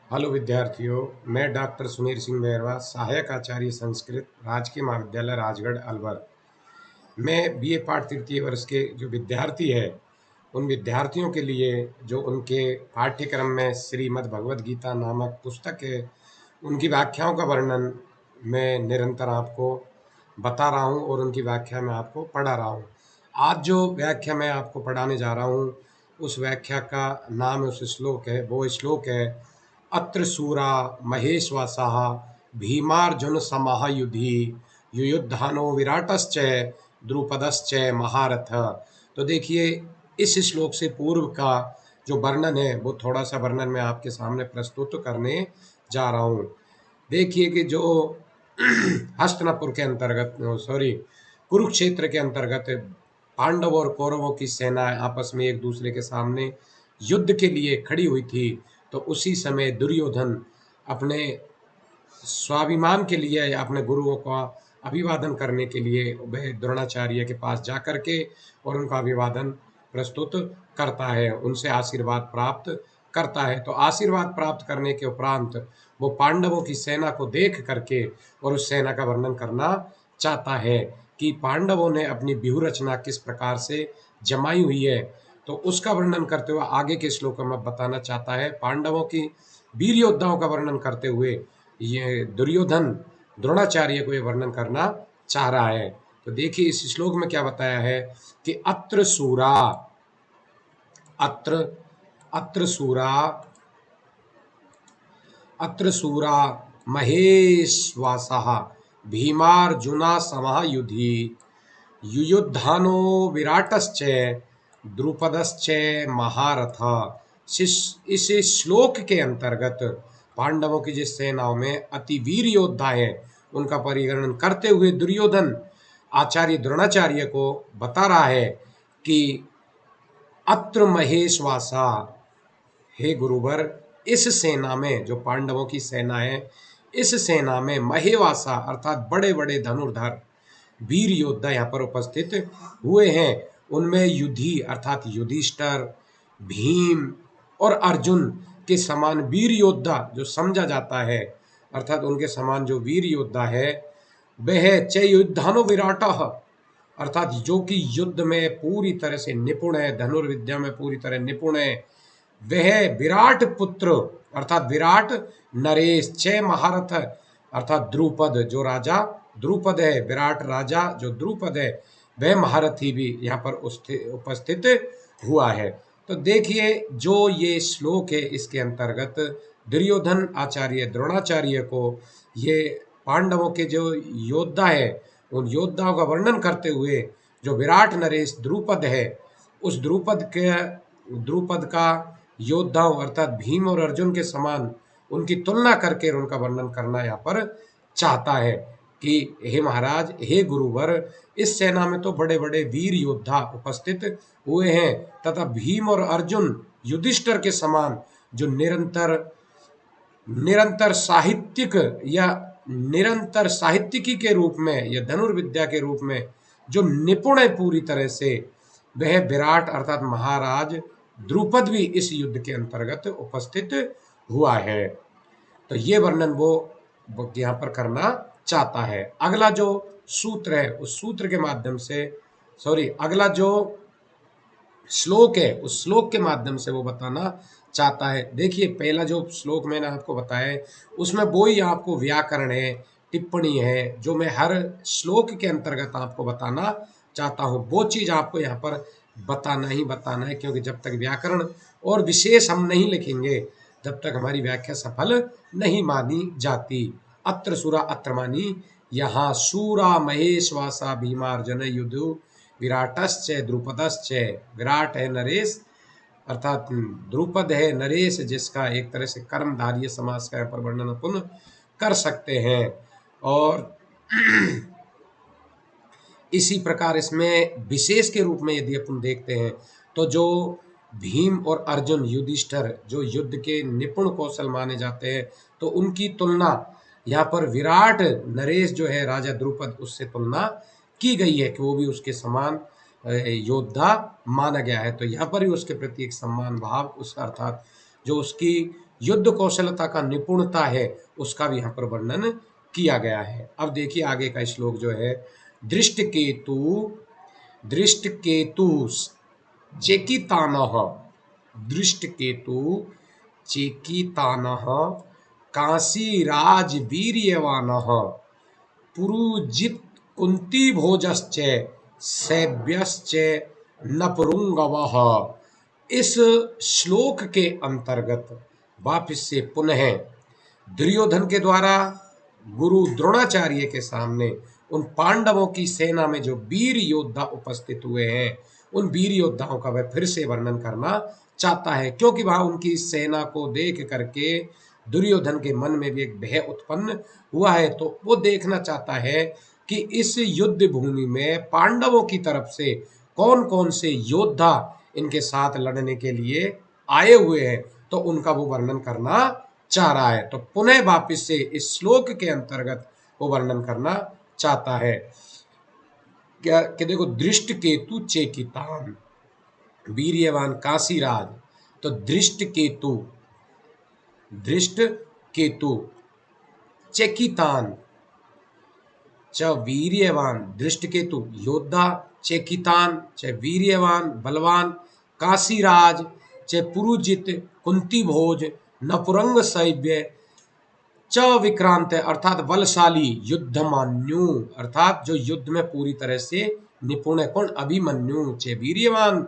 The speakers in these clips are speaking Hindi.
हेलो विद्यार्थियों, मैं डॉक्टर सुनील सिंह मेहरवा, सहायक आचार्य संस्कृत, राजकीय महाविद्यालय राजगढ़ अलवर। मैं बीए पाठ तृतीय वर्ष के जो विद्यार्थी है, उन विद्यार्थियों के लिए जो उनके पाठ्यक्रम में श्रीमद् भगवद गीता नामक पुस्तक है, उनकी व्याख्याओं का वर्णन मैं निरंतर आपको बता रहा हूँ और उनकी व्याख्या मैं आपको पढ़ा रहा हूँ। आज जो व्याख्या मैं आपको पढ़ाने जा रहा हूँ, उस व्याख्या का नाम उस श्लोक है, वो श्लोक है अत्र शूरा महेश्वासाः भीमार्जुन समायुधि युयुद्धानो विराटश्च द्रुपदश्च महारथ। तो देखिए, इस श्लोक से पूर्व का जो वर्णन है वो थोड़ा सा वर्णन मैं आपके सामने प्रस्तुत करने जा रहा हूँ। देखिए कि जो हस्तिनापुर के अंतर्गत सॉरी कुरुक्षेत्र के अंतर्गत पांडव और कौरवों की सेनाएं आपस में एक दूसरे के सामने युद्ध के लिए खड़ी हुई थी, तो उसी समय दुर्योधन अपने स्वाभिमान के लिए या अपने गुरुओं का अभिवादन करने के लिए वह द्रोणाचार्य के पास जाकर के और उनका अभिवादन प्रस्तुत करता है, उनसे आशीर्वाद प्राप्त करता है। तो आशीर्वाद प्राप्त करने के उपरांत वो पांडवों की सेना को देख करके और उस सेना का वर्णन करना चाहता है कि पांडवों ने अपनी व्यूह रचना किस प्रकार से जमाई हुई है। तो उसका वर्णन करते हुए आगे के श्लोक में बताना चाहता है, पांडवों की वीर योद्धाओं का वर्णन करते हुए ये दुर्योधन द्रोणाचार्य को ये वर्णन करना चाह रहा है। तो देखिए इस श्लोक में क्या बताया है कि अत्र अत्र सूरा अत्र सूरा महेश्वासः भीमार्जुना समः युधि युयुद्धानो विराटश्च द्रुपदश्च महारथ। इस श्लोक के अंतर्गत पांडवों की जिस सेनाओं में अति वीर योद्धा है, उनका परिगणन करते हुए दुर्योधन आचार्य द्रोणाचार्य को बता रहा है कि अत्र महेशवासा, हे गुरुवर, इस सेना में जो पांडवों की सेना है, इस सेना में महेवासा अर्थात बड़े बड़े धनुर्धर वीर योद्धा यहाँ पर उपस्थित हुए हैं। उनमें युधि अर्थात युधिष्ठर, भीम और अर्जुन के समान वीर योद्धा जो समझा जाता है, अर्थात उनके समान जो वीर योद्धा है वह च युद्धानो विराट, अर्थात जो कि युद्ध में पूरी तरह से निपुण है, धनुर्विद्या में पूरी तरह निपुण है, वह विराट पुत्र अर्थात विराट नरेश, छह महारथ अर्थात द्रुपद, जो राजा द्रुपद है, विराट राजा जो द्रुपद है, वह महारथी भी यहाँ पर उपस्थित हुआ है। तो देखिए जो ये श्लोक है, इसके अंतर्गत दुर्योधन आचार्य द्रोणाचार्य को ये पांडवों के जो योद्धा है, उन योद्धाओं का वर्णन करते हुए जो विराट नरेश द्रुपद है, उस द्रुपद का योद्धाओं अर्थात भीम और अर्जुन के समान उनकी तुलना करके उनका वर्णन करना यहाँ पर चाहता है कि हे महाराज, हे गुरुवर, इस सेना में तो बड़े बड़े वीर योद्धा उपस्थित हुए हैं तथा भीम और अर्जुन युधिष्ठिर के समान जो निरंतर निरंतर साहित्यिक या निरंतर साहित्यिकी के रूप में या धनुर्विद्या के रूप में जो निपुण है पूरी तरह से, वह विराट अर्थात महाराज द्रुपद भी इस युद्ध के अंतर्गत उपस्थित हुआ है। तो ये वर्णन वो यहाँ पर करना चाहता है। अगला जो सूत्र है, उस सूत्र के माध्यम से अगला जो श्लोक है, उस श्लोक के माध्यम से वो बताना चाहता है। देखिए पहला जो श्लोक मैंने आपको बताया है, उसमें वो ही आपको व्याकरण है, टिप्पणी है, जो मैं हर श्लोक के अंतर्गत आपको बताना चाहता हूँ, वो चीज़ आपको यहाँ पर बताना ही बताना है, क्योंकि जब तक व्याकरण और विशेष हम नहीं लिखेंगे तब तक हमारी व्याख्या सफल नहीं मानी जाती। अत्र सुरा अत्र मानी यहाँ सूरा महेशवासा भीमार्जन युद्धु विराटश्च द्रुपदश्च। विराट है नरेश अर्थात द्रुपद है नरेश, जिसका एक तरह से कर्मधारय समास का यहाँ पर वर्णन अपन कर सकते हैं। और इसी प्रकार इसमें विशेष के रूप में यदि अपन देखते हैं तो जो भीम और अर्जुन युधिष्ठिर जो युद्ध के निपुण कौशल माने जाते हैं, तो उनकी तुलना यहाँ पर विराट नरेश जो है राजा द्रुपद, उससे तुलना की गई है कि वो भी उसके समान योद्धा माना गया है। तो यहाँ पर भी उसके प्रति एक सम्मान भाव, उस अर्थात जो उसकी युद्ध कौशलता का निपुणता है उसका भी यहाँ पर वर्णन किया गया है। अब देखिए आगे का श्लोक जो है, दृष्टकेतु दृष्टकेतु चेकितानः, दृष्टकेतु चेकितानः काशीराजवीर्यवानः पुरुजित कुंती भोजश्च सैभ्यश्च नपुरुंगवः। इस श्लोक के अंतर्गत वापस से पुनः दुर्योधन के द्वारा गुरु द्रोणाचार्य के सामने उन पांडवों की सेना में जो वीर योद्धा उपस्थित हुए हैं, उन वीर योद्धाओं का वह फिर से वर्णन करना चाहता है, क्योंकि वहां उनकी सेना को देख करके दुर्योधन के मन में भी एक भय उत्पन्न हुआ है। तो वो देखना चाहता है कि इस युद्ध भूमि में पांडवों की तरफ से कौन कौन से योद्धा इनके साथ लड़ने के लिए आए हुए हैं, तो उनका वो वर्णन करना चाह रहा है। तो पुनः वापिस से इस श्लोक के अंतर्गत वो वर्णन करना चाहता है क्या कि देखो, दृष्ट केतु चेकितान वीर्यवान काशीराज। तो दृष्ट केतु चेकितान च वीर्यवान, दृष्ट केतु योद्धा, चेकितान च वीर्यवान बलवान, काशीराज च पुरुजित कुंती भोज नपुरंग सैव्य च विक्रांत अर्थात बलशाली, युद्धमान्यु अर्थात जो युद्ध में पूरी तरह से निपुण है, कौन, अभिमन्यु च वीर्यवान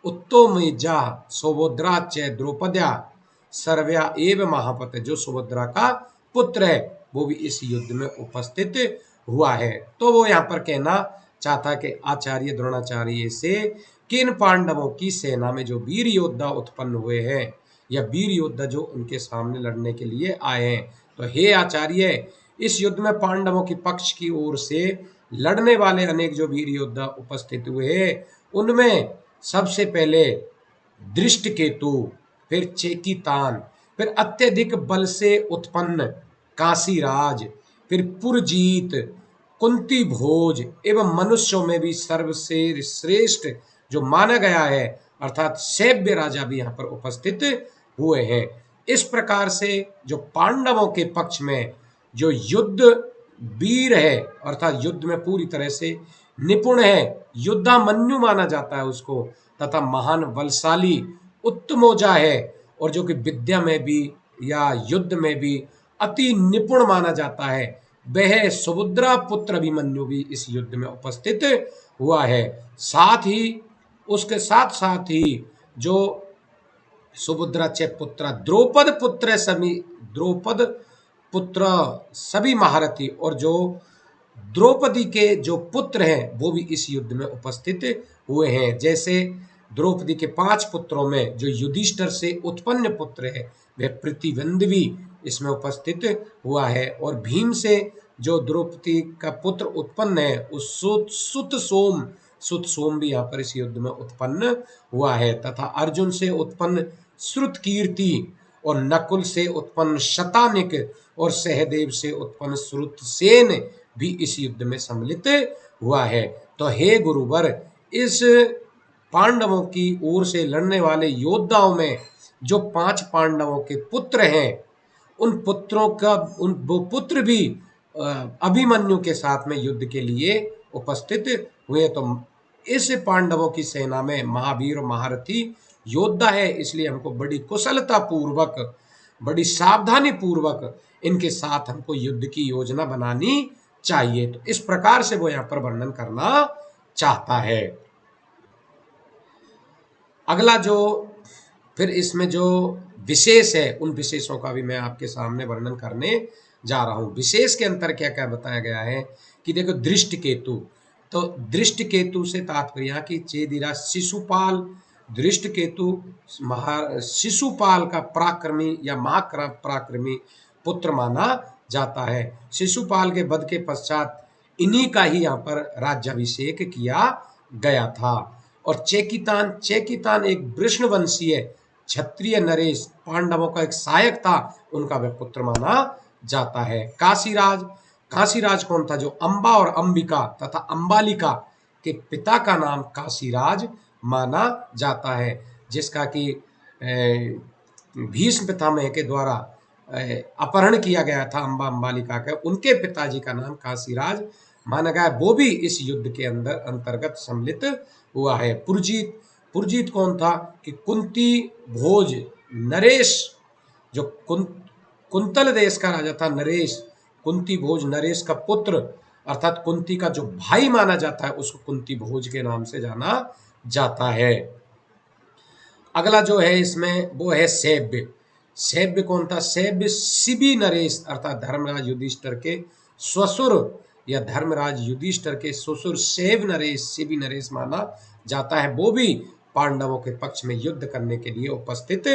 उत्तमेजा सुभद्रा च द्रौपद्या सर्व्या एव महापत, जो सुभद्रा का पुत्र है वो भी इस युद्ध में उपस्थित हुआ है। तो वो यहाँ पर कहना चाहता कि आचार्य द्रोणाचार्य से कि इन पांडवों की सेना में जो वीर योद्धा उत्पन्न हुए हैं या वीर योद्धा जो उनके सामने लड़ने के लिए आए हैं, तो हे आचार्य, इस युद्ध में पांडवों के पक्ष की ओर से लड़ने वाले अनेक जो वीर योद्धा उपस्थित हुए हैं, उनमें सबसे पहले दृष्टकेतु, फिर चेकितान, फिर अत्यधिक बल से उत्पन्न काशीराज, फिर पुरजीत, कुंती भोज एवं मनुष्यों में भी सर्वसे श्रेष्ठ जो माना गया है अर्थात सैव्य राजा भी यहाँ पर उपस्थित हुए हैं। इस प्रकार से जो पांडवों के पक्ष में जो युद्ध वीर है अर्थात युद्ध में पूरी तरह से निपुण है, युद्धामन्यु माना जाता है उसको, तथा महान बलशाली उत्तमोजा है और जो कि विद्या में भी या युद्ध में भी अति निपुण माना जाता है, वह सुभद्रा पुत्र अभिमन्यु भी इस युद्ध में उपस्थित हुआ है। साथ ही उसके साथ साथ ही जो सुभद्रा चे पुत्र द्रौपद पुत्र सभी महारथी और जो द्रौपदी के जो पुत्र हैं वो भी इस युद्ध में उपस्थित हुए हैं। जैसे द्रौपदी के 5 पुत्रों में जो युधिष्ठिर से उत्पन्न पुत्र है वह प्रतिद्वंद भी इसमें उपस्थित हुआ है, और भीम से जो द्रौपदी का पुत्र उत्पन्न है उस सुत सोम भी यहाँ पर इस युद्ध में उत्पन्न हुआ है, तथा अर्जुन से उत्पन्न श्रुतकीर्ति और नकुल से उत्पन्न शतानिक और सहदेव से उत्पन्न श्रुतसेन भी इस युद्ध में सम्मिलित हुआ है। तो हे गुरुवर, इस पांडवों की ओर से लड़ने वाले योद्धाओं में जो 5 पांडवों के पुत्र हैं, उन पुत्रों का वो पुत्र भी अभिमन्यु के साथ में युद्ध के लिए उपस्थित हुए। तो इस पांडवों की सेना में महावीर और महारथी योद्धा है, इसलिए हमको बड़ी कुशलता पूर्वक, बड़ी सावधानी पूर्वक इनके साथ हमको युद्ध की योजना बनानी चाहिए। तो इस प्रकार से वो यहाँ पर वर्णन करना चाहता है। अगला जो फिर इसमें जो विशेष है उन विशेषों का भी मैं आपके सामने वर्णन करने जा रहा हूं। विशेष के अंतर क्या क्या बताया गया है कि देखो, दृष्ट केतु, तो दृष्ट केतु से तात्पर्य कि चेदिरा शिशुपाल, दृष्ट केतु शिशुपाल का पराक्रमी या महापराक्रमी पुत्र माना जाता है। शिशुपाल के वध के पश्चात इन्हीं का ही यहाँ पर राज्याभिषेक किया गया था। और चेकितान एक वृष्णवंशीय क्षत्रिय नरेश पांडवों का एक सहायक था, उनका वह पुत्र माना जाता है। काशीराज कौन था? जो अंबा और अंबिका तथा अंबालिका के पिता का नाम काशीराज माना जाता है, जिसका कि भीष्म पितामह के द्वारा अपहरण किया गया था अंबा अंबालिका का, उनके पिताजी का नाम काशीराज माना गया, वो भी इस युद्ध के अंदर अंतर्गत सम्मिलित हुआ है। पुरजीत, पुरजीत कौन था कि कुंती भोज नरेश, जो कुंतल देश का राजा था नरेश, कुंती भोज नरेश का पुत्र, अर्थात कुंती का जो भाई माना जाता है, उसको कुंती भोज के नाम से जाना जाता है। अगला जो है इसमें वो है सैव्य। सैव्य कौन था? सैव्य शिबी नरेश अर्थात धर्मराज युधिष्ठिर के ससुर, या धर्मराज युधिष्ठिर के ससुर सैव नरेश, शिबी नरेश माना जाता है। वो भी पांडवों के पक्ष में युद्ध करने के लिए उपस्थित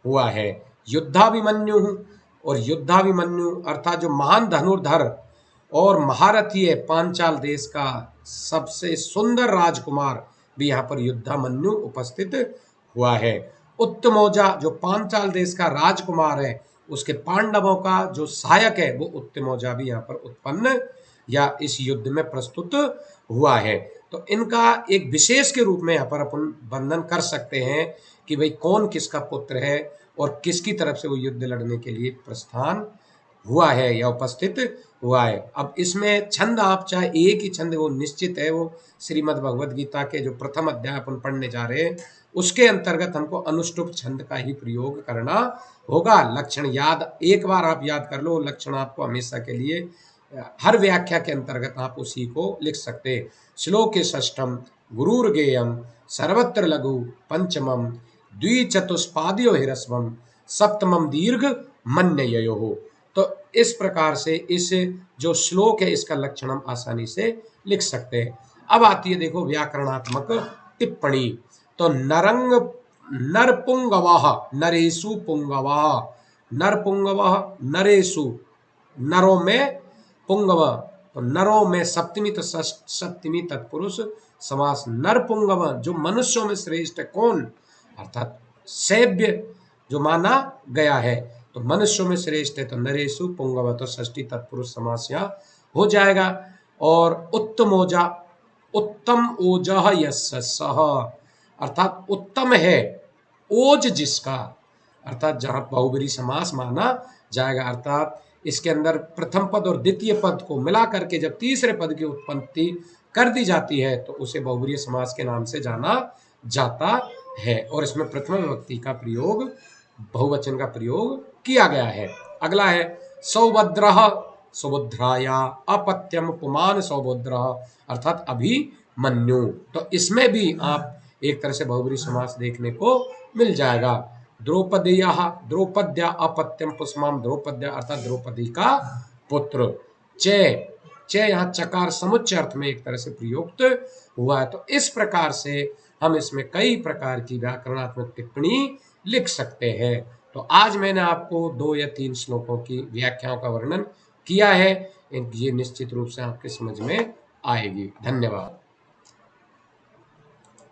हुआ है। युद्धाभिमन्यु, और युद्धाभिमन्यु अर्थात जो महान धनुर्धर और महारथी है, पांचाल देश का सबसे सुंदर राजकुमार भी यहाँ पर युद्धाभिमन्यु उपस्थित हुआ है। उत्तमौजा जो पांचाल देश का राजकुमार है, उसके पांडवों का जो सहायक है, वो उत्तमौजा भी यहाँ पर उत्पन्न या इस युद्ध में प्रस्तुत हुआ है। तो इनका एक विशेष के रूप में यहाँ पर अपन वर्णन कर सकते हैं कि भाई कौन किसका पुत्र है और किसकी तरफ से वो युद्ध लड़ने के लिए प्रस्थान हुआ है या उपस्थित हुआ है। अब इसमें छंद आप चाहे एक ही छंद, वो निश्चित है, वो श्रीमद् भगवद गीता के जो प्रथम अध्याय अपन पढ़ने जा रहे हैं उसके अंतर्गत हमको अनुष्टुप छंद का ही प्रयोग करना होगा। लक्षण याद, एक बार आप याद कर लो, लक्षण आपको हमेशा के लिए हर व्याख्या के अंतर्गत आप उसी को लिख सकते हैं। श्लोक षष्ठम गुरुर्गेयम सर्वत्र लघु पंचमम द्विचतुष्पाद्यो हिरस्वम सप्तमम दीर्घ मन्ययो। तो इस प्रकार से इस जो श्लोक है इसका लक्षण हम आसानी से लिख सकते हैं। अब आती है देखो व्याकरणात्मक टिप्पणी। तो नरंग नरपुंगवः नरेषु पुंगवः, नरपुंगवः नरेषु, नरों में पुंगव, तो नरों में सप्तमी, तो सप्तमी तत्पुरुष समास। नरपुंगव जो मनुष्यों में श्रेष्ठ है, कौन? अर्थात सैव्य जो माना गया है, तो मनुष्यों में श्रेष्ठ है, तो नरेषु पुंगव, तो षष्ठी तत्पुरुष समास यहाँ हो जाएगा। और उत्तमोजा, उत्तम ओजः यस्य सः, अर्थात उत्तम है ओज जिसका, अर्थात जहां बहुब्रीहि समास माना जाएगा, अर्थात इसके अंदर प्रथम पद और द्वितीय पद को मिला करके जब तीसरे पद की उत्पत्ति कर दी जाती है तो उसे बहुब्रीहि समास के नाम से जाना जाता है, और इसमें प्रथम विभक्ति का प्रयोग, बहुवचन का प्रयोग किया गया है। अगला है सौभद्रः, सुभद्राया, अपत्यम पुमान सौभद्रः अर्थात अभिमन्यु, तो इसमें भी आप एक तरह से बहुब्रीहि समास देखने को मिल जाएगा। द्रौपदीयः, द्रौपद्या अपत्यम पुष्माम द्रौपद्या अर्थात द्रौपदी का पुत्र। च, च यहाँ चकार समुच्चय अर्थ में एक तरह से प्रयुक्त हुआ है। तो इस प्रकार से हम इसमें कई प्रकार की व्याकरणात्मक टिप्पणी लिख सकते हैं। तो आज मैंने आपको 2 या 3 श्लोकों की व्याख्याओं का वर्णन किया है, ये निश्चित रूप से आपके समझ में आएगी। धन्यवाद।